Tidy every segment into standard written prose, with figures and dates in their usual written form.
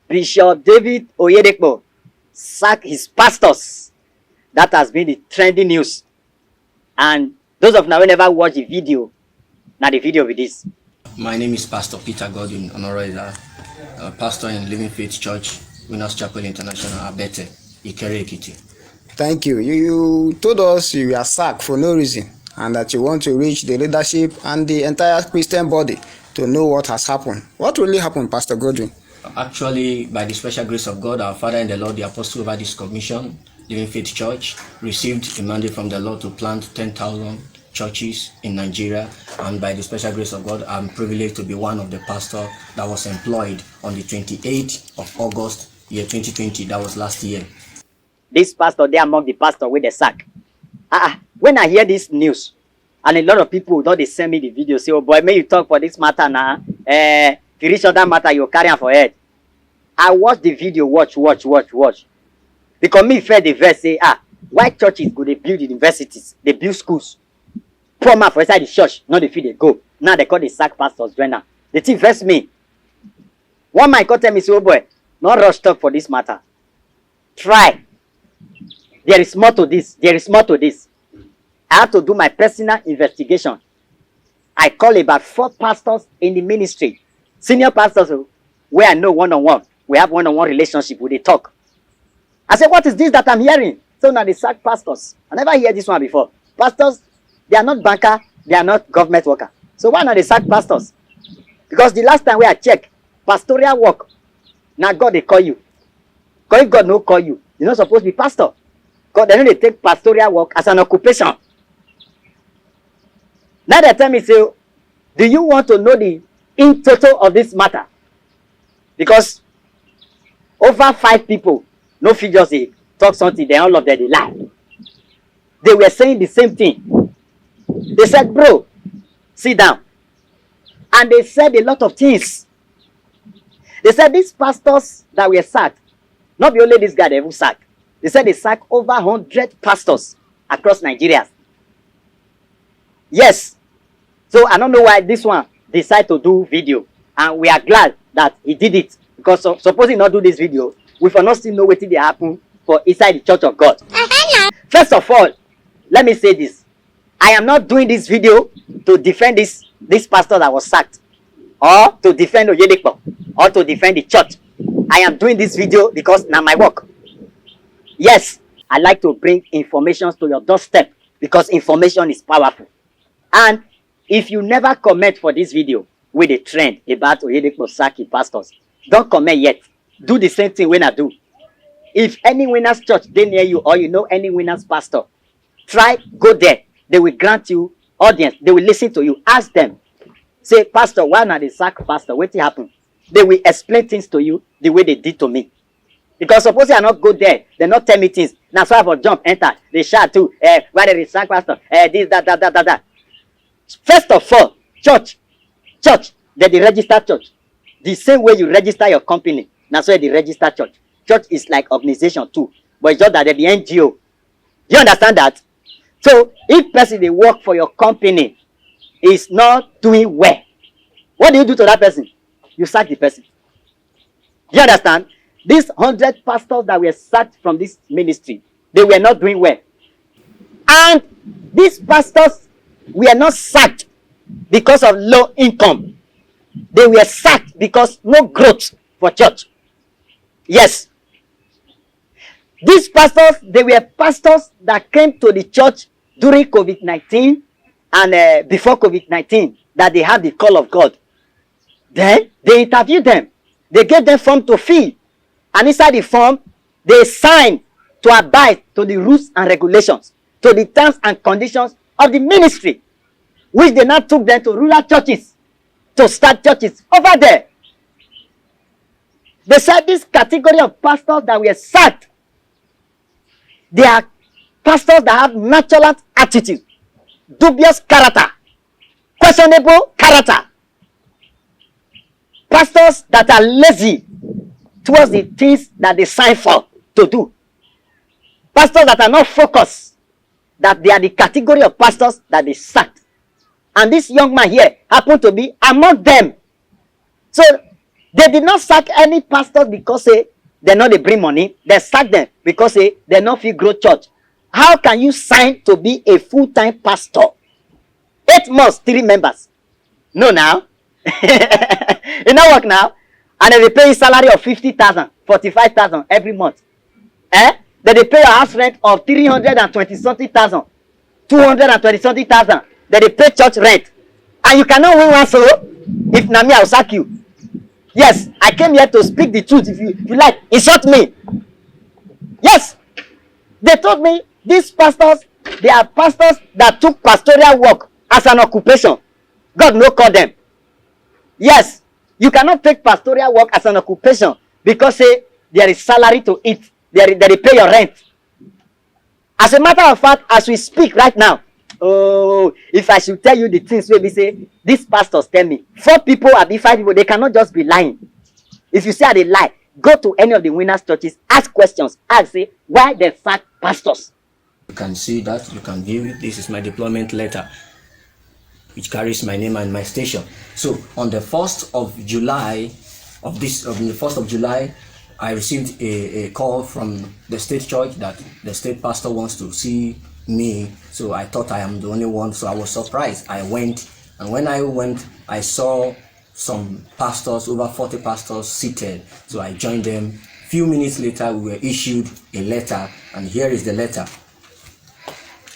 Bishop David Oyedepo sacked his pastors. That has been the trending news. And those of now who never watch the video, now the video with this. My name is Pastor Peter Godwin Honorida, pastor in Living Faith Church, Winners Chapel International, Abete, Ikere Ekiti. Thank you. You told us you were sacked for no reason and that you want to reach the leadership and the entire Christian body to know what has happened. What really happened, Pastor Godwin? Actually, by the special grace of God, our Father in the Lord, the Apostle over this commission, Living Faith Church, received a mandate from the Lord to plant 10,000 churches in Nigeria, and by the special grace of God, I'm privileged to be one of the pastors that was employed on the 28th of August, year 2020. That was last year. This pastor, they among the pastor with the sack. When I hear this news, and a lot of people don't they send me the video, say, oh boy, may you talk for this matter now. If you reach on that matter, you're carrying for head. I watch the video, watch. Because me fed the verse say, why churches go they build universities, they build schools. Poor man for inside the church, not the field they go. Now they call the sack pastors right now. The thing verse me. One man come tell me, say, oh boy, not rush talk for this matter. Try. There is more to this. I had to do my personal investigation. I call about 4 pastors in the ministry. Senior pastors where I know one-on-one. We have one-on-one relationship with the talk. I said, what is this that I'm hearing? So now they sack pastors. I never heard this one before. Pastors, they are not banker, they are not government worker. So why not they sack pastors? Because the last time we I checked, pastoral work, now God they call you. Because if God no call you, you're not supposed to be pastor. God, they know they take pastoral work as an occupation. Now they tell me, say, do you want to know the in total of this matter? Because over 5 people, no figures, they talk something, they all of them, they lie. They were saying the same thing. They said, bro, sit down. And they said a lot of things. They said these pastors that were sacked, not be only this guy they ever sacked. They said they sacked over 100 pastors across Nigeria. Yes. So I don't know why this one decided to do video. And we are glad that he did it. Because supposing he not do this video, we for not still know what did happen for inside the church of God. First of all, let me say this. I am not doing this video to defend this pastor that was sacked, or to defend Oyedepo, or to defend the church. I am doing this video because now my work. Yes, I like to bring information to your doorstep because information is powerful. And if you never comment for this video with a trend about Oyedepo sacking pastors, don't comment yet. Do the same thing when I do. If any winners church they near you, or you know any winners pastor, try go there. They will grant you audience. They will listen to you. Ask them. Say, pastor, why not they sack pastor? What happened? They will explain things to you the way they did to me. Because suppose I not go there, they not tell me things. Now so I will jump, enter. They shout too. Why they sack pastor? This, that. First of all, church, they're the registered church. The same way you register your company, that's why they register church. Church is like organization too, but it's just that they're the NGO. Do you understand that? So if person they work for your company is not doing well, what do you do to that person? You sack the person. Do you understand? These 100 pastors that were sacked from this ministry, they were not doing well. And these pastors were not sacked because of low income. They were sacked because no growth for church. Yes. These pastors, they were pastors that came to the church during COVID-19 and before COVID-19, that they had the call of God. Then they interviewed them. They gave them form to fill. And inside the form, they signed to abide to the rules and regulations, to the terms and conditions of the ministry, which they now took them to rural churches to start churches over there. They said this category of pastors that were sacked, they are pastors that have nonchalant attitude, dubious character, questionable character. Pastors that are lazy towards the things that they sign for to do. Pastors that are not focused, that they are the category of pastors that they sacked. And this young man here happened to be among them. So They did not sack any pastors because say they know they bring money. They sack them because say they not fit grow church. How can you sign to be a full-time pastor? 8 months, 3 members. No now. It not work now. And then they pay you salary of 50,000, 45,000 every month. Then they pay your house rent of 320 something thousand, 220 something thousand. Then they pay church rent. And you cannot win one solo. If na me, I will sack you. Yes, I came here to speak the truth. If you like, insult me. Yes. They told me these pastors, they are pastors that took pastoral work as an occupation. God no call them. Yes, you cannot take pastoral work as an occupation because say there is salary to eat. They pay your rent. As a matter of fact, as we speak right now, oh, if I should tell you the things where we say, these pastors tell me, 4 people or 5 people, they cannot just be lying. If you say they lie, go to any of the winners churches, ask questions, ask, say, why they sack pastors. You can see that, you can view it. This is my deployment letter, which carries my name and my station. So on the 1st of July of the 1st of July, I received a call from the state church that the state pastor wants to see me. So I thought I am the only one, so I was surprised. I went, and when I went, I saw some pastors, over 40 pastors seated. So I joined them. Few minutes later, we were issued a letter, and here is the letter.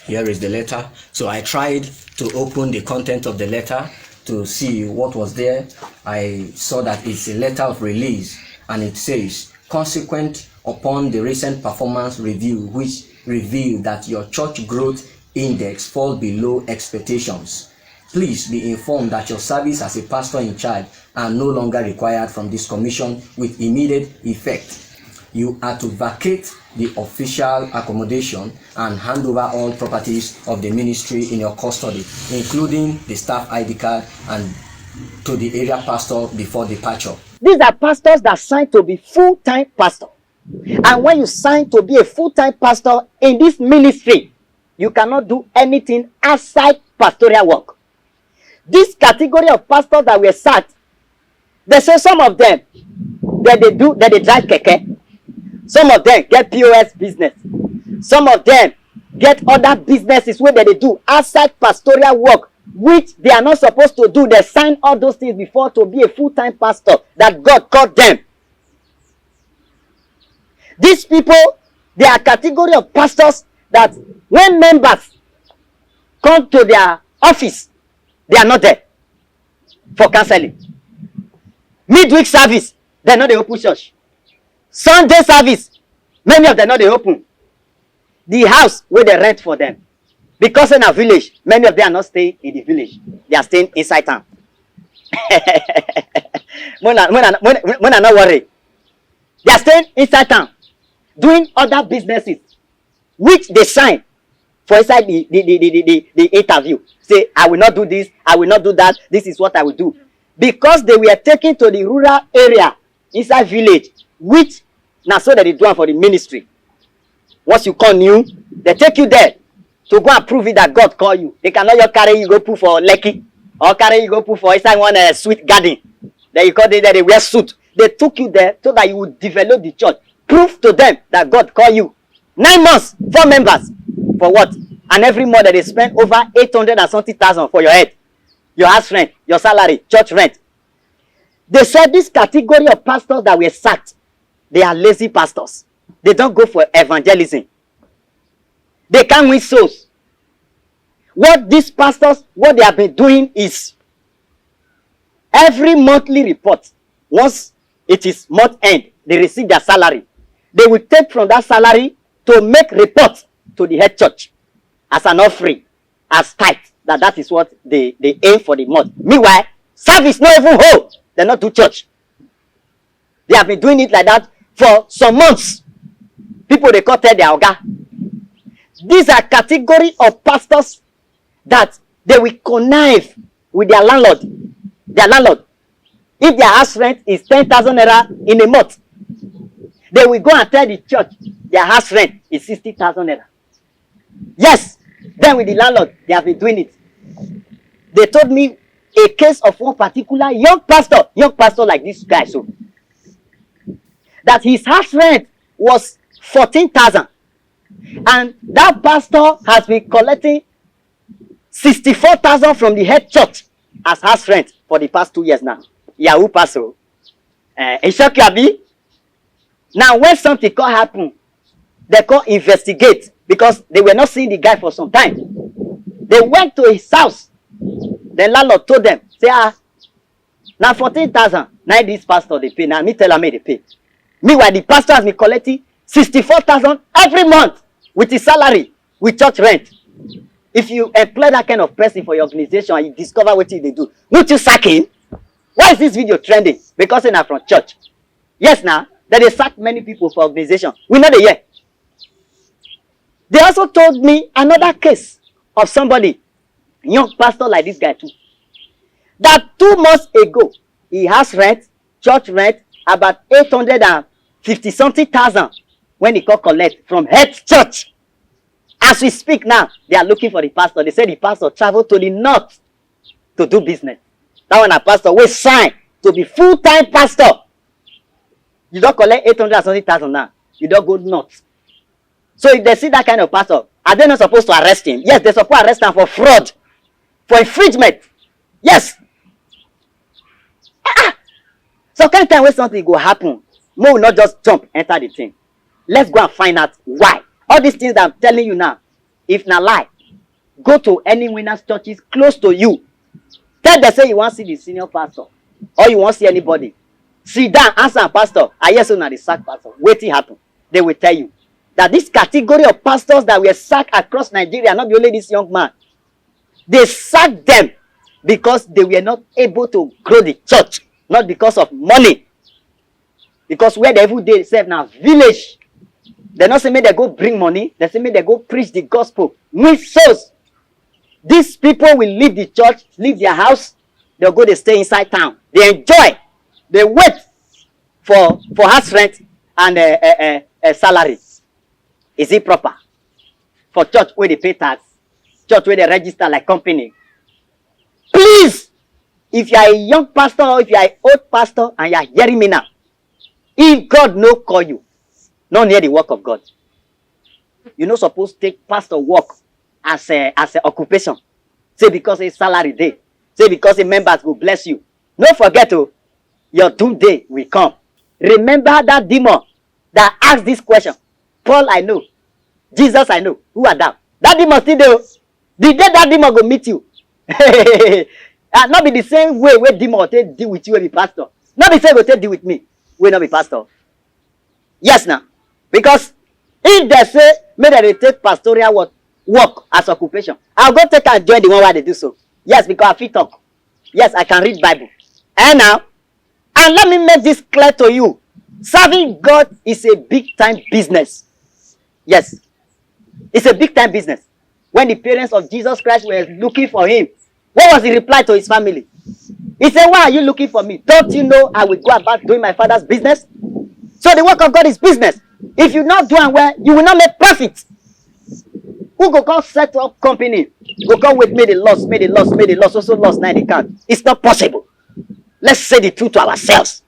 Here is the letter. So I tried to open the content of the letter to see what was there. I saw that it's a letter of release, and it says, consequent upon the recent performance review, which revealed that your church growth index fall below expectations, please be informed that your service as a pastor in charge are no longer required from this commission with immediate effect. You are to vacate the official accommodation and hand over all properties of the ministry in your custody, including the staff ID card, and to the area pastor before departure. These are pastors that signed to be full-time pastor. And when you sign to be a full-time pastor in this ministry, you cannot do anything outside pastoral work. This category of pastors that were sacked, they say some of them that they drive keke. Some of them get POS business. Some of them get other businesses where they do outside pastoral work, which they are not supposed to do. They sign all those things before to be a full-time pastor that God called them. These people, they are a category of pastors that when members come to their office, they are not there for counseling. Midweek service, they know they open church. Sunday service, many of them know they open. The house where they rent for them. Because in a village, many of them are not staying in the village. They are staying inside town. When I not worry. They are staying inside town, doing other businesses, which they sign for inside the interview. Say, I will not do this, I will not do that, this is what I will do. Because they were taken to the rural area, inside village, which now so that they do it for the ministry. Once you call new, they take you there to go and prove it that God called you. They cannot just carry you go put for Lekki, or carry you go put for inside one sweet garden. Then you call it that they wear suit. They took you there so that you would develop the church. Prove to them that God called you. 9 months, 4 members. For what? And every month they spend over 800 and something thousand for your head. Your house rent, your salary, church rent. They said this category of pastors that were sacked, they are lazy pastors. They don't go for evangelism. They can't win souls. What these pastors, what they have been doing is every monthly report, once it is month end, they receive their salary. They will take from that salary to make reports to the head church as an offering, as tithe. That is what they aim for the month. Meanwhile, service not even whole. They not do church. They have been doing it like that for some months. People they tell their oga. These are category of pastors that they will connive with their landlord. Their landlord. If their house rent is 10,000 naira in a month, they will go and tell the church their house rent is 60,000 naira. Yes, then with the landlord, they have been doing it. They told me a case of one particular young pastor like this guy, so that his house rent was 14,000, and that pastor has been collecting 64,000 from the head church as house rent for the past 2 years now. Yahoo pastor. In shock you abi. Now when something can happen, they can investigate because they were not seeing the guy for some time. They went to his house. The landlord told them, say, now 14,000. Now this pastor they pay. Now me tell him they pay. Meanwhile, the pastor has been collecting 64,000 every month with his salary, with church rent. If you employ that kind of person for your organization and you discover what they do, won't you sack him? Why is this video trending? Because it's not from church. Yes, now that they sack many people for organization. We know the year. They also told me another case of somebody, young pastor like this guy too, that 2 months ago he has rent, church rent, about 850 something thousand when he got collect from head church. As we speak now, they are looking for the pastor. They say the pastor traveled to the north to do business. That one a pastor will sign to be full-time pastor. You don't collect 800 something thousand now. You don't go north. So if they see that kind of pastor, are they not supposed to arrest him? Yes, they're supposed to arrest him for fraud, for infringement. Yes. So kind of time when something go happen, no, will not just jump, enter the thing. Let's go and find out why. All these things that I'm telling you now, if not lie, go to any winners churches close to you. Tell them say you want to see the senior pastor or you want to see anybody. Sit down, answer pastor. I hear so now the sack pastor. Wait it happen. They will tell you that this category of pastors that were sacked across Nigeria, not only this young man, they sacked them because they were not able to grow the church, not because of money. Because where they every day serve now, village. They not say me they go bring money. They say me they go preach the gospel. Win souls. These people will leave the church, leave their house. They'll go, they stay inside town. They enjoy. They wait for house rent and salary. Is it proper? For church where they pay tax, church where they register like company. Please, if you are a young pastor or if you are an old pastor and you are hearing me now, if God no call you, not near the work of God, you're not supposed to take pastor work as a occupation. Say because it's salary day. Say because the members will bless you. Don't forget your doom day will come. Remember that demon that asked this question. Paul I know. Jesus I know. Who are thou? That demon still there. The day that demon go meet you. And not be the same way where demon will take deal with you and be pastor. Not the same way take deal with me. Will not be pastor. Yes now. Because if they say maybe they take pastoral work as occupation, I'll go take and join the one where they do so. Yes, because I fit talk. Yes, I can read Bible. And now, and let me make this clear to you. Serving God is a big time business. Yes. It's a big time business. When the parents of Jesus Christ were looking for him, what was the reply to his family? He said, why are you looking for me? Don't you know I will go about doing my father's business? So the work of God is business. If you're not doing well, you will not make profit. Who go come set up company? Go come with me the loss, also loss, now they can't. It's not possible. Let's say the truth to ourselves.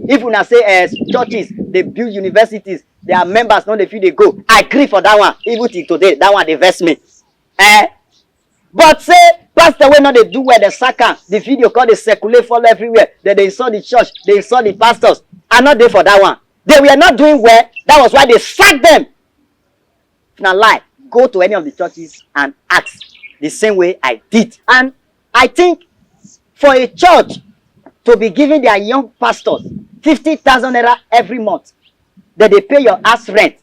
If we now say churches, they build universities, their members, not the few they go. I agree for that one. Even till today, that one they vex me. But say, pastor, when not they do where the sacker, the video called they circulate follow everywhere. They saw the church, they saw the pastors. I'm not there for that one. They were not doing well. That was why they sacked them. Now lie. Go to any of the churches and ask the same way I did. And I think for a church to be giving their young pastors 50,000 naira every month, that they pay your house rent,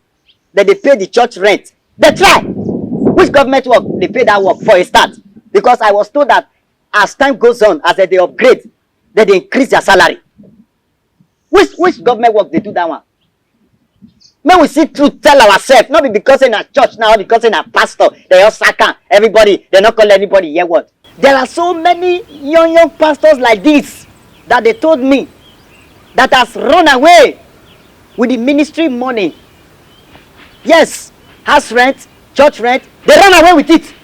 that they pay the church rent, they try. Which government work they pay that work for a start? Because I was told that as time goes on, as they upgrade, that they increase their salary. Which government work they do that one? May we see truth, tell ourselves, not be because in a church now, because in a pastor, they all sack everybody, they not call anybody hear what. There are so many young pastors like this that they told me that has run away with the ministry money. Yes, house rent, church rent, they run away with it.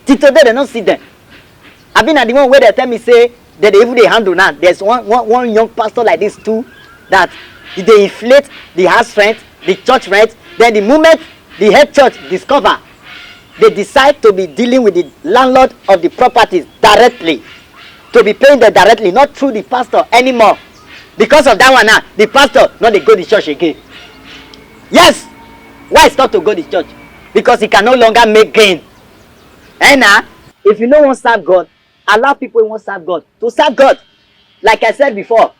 Till today they don't see them. I been at the one where they tell me say that they even they handle now. There's one young pastor like this too, that they inflate the house rent, the church rent. Then the moment the head church discover, they decide to be dealing with the landlord of the properties directly, to be paying them directly, not through the pastor anymore. Because of that one now, the pastor not they go to church again. Yes, why stop to go to church? Because he can no longer make gain. And now, if you no want serve God, allow people who want serve God to serve God. Like I said before,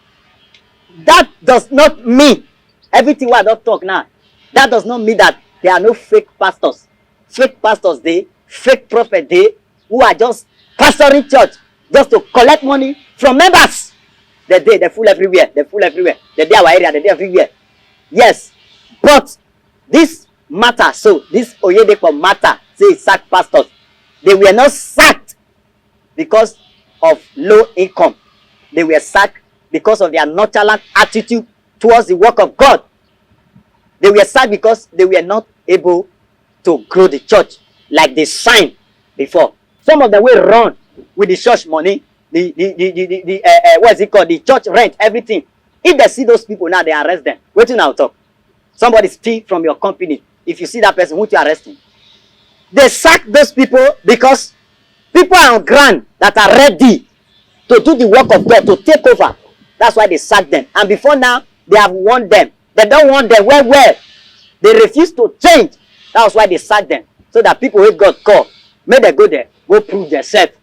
that does not mean everything what I don't talk now. That does not mean that there are no fake pastors. Fake pastors they, fake prophet they, who are just pastoring church just to collect money from members. They fool everywhere. They fool everywhere. They our area. They everywhere. Yes, but this matter. So this oyedepo matter. Say sack pastors. They were not sacked because of low income. They were sacked because of their nonchalant attitude towards the work of God. They were sacked because they were not able to grow the church like they signed before. Some of them will run with the church money, what is it called? The church rent, everything. If they see those people now, they arrest them. Wait till now talk. Somebody steal from your company. If you see that person, won't you arrest him? They sack those people because people are on ground that are ready to do the work of God, to take over. That's why they sack them. And before now, they have warned them. They don't want them well. They refuse to change. That's why they sack them. So that people who God call, may they go there, go prove themselves.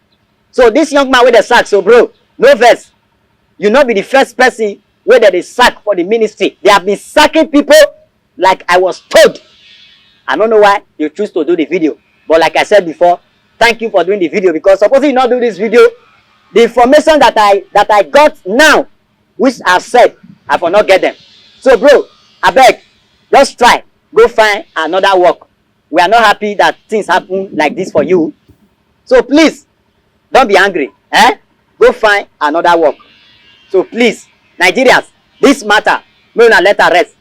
So this young man with the sack, so bro, no verse. You not be the first person where they sack for the ministry. They have been sacking people like I was told. I don't know why you choose to do the video. But like I said before, thank you for doing the video, because supposing you not do this video, the information that I got now, which I've said, I will not get them. So bro, I beg, just try, go find another work. We are not happy that things happen like this for you. So please, don't be angry. Go find another work. So please, Nigerians, this matter, may una let her rest.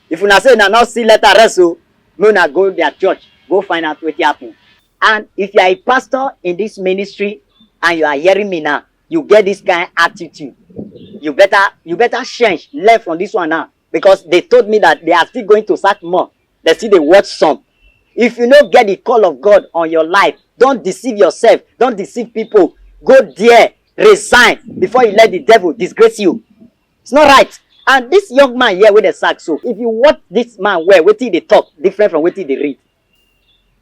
If una say una not see let her rest, so may una go their church, go find out what happen. And if you are a pastor in this ministry and you are hearing me now, you get this kind of attitude, you better change, learn from this one now, because they told me that they are still going to sack more. They still they watch some. If you don't get the call of God on your life, don't deceive yourself, don't deceive people. Go there, resign before you let the devil disgrace you. It's not right. And this young man here with the sack, so if you watch this man wear, wait till they talk different from what they read.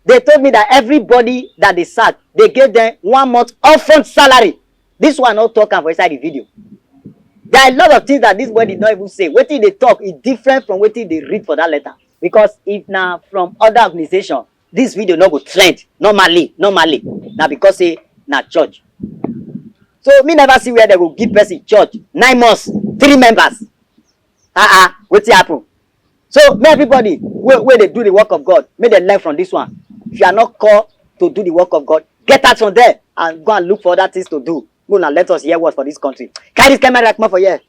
They told me that everybody that they sack, they gave them 1 month upfront salary. This one not talking for inside the video. There are a lot of things that this boy did not even say. What they talk is different from what they read for that letter. Because if now from other organization, this video no go trend normally. Now because say na church. So me never see where they will give person church 9 months, 3 members. What's happen? So may everybody where they do the work of God, may they learn from this one. If you are not called to do the work of God, get out from there and go and look for other things to do. Go and let us hear word for this country. Carry this camera like more for here.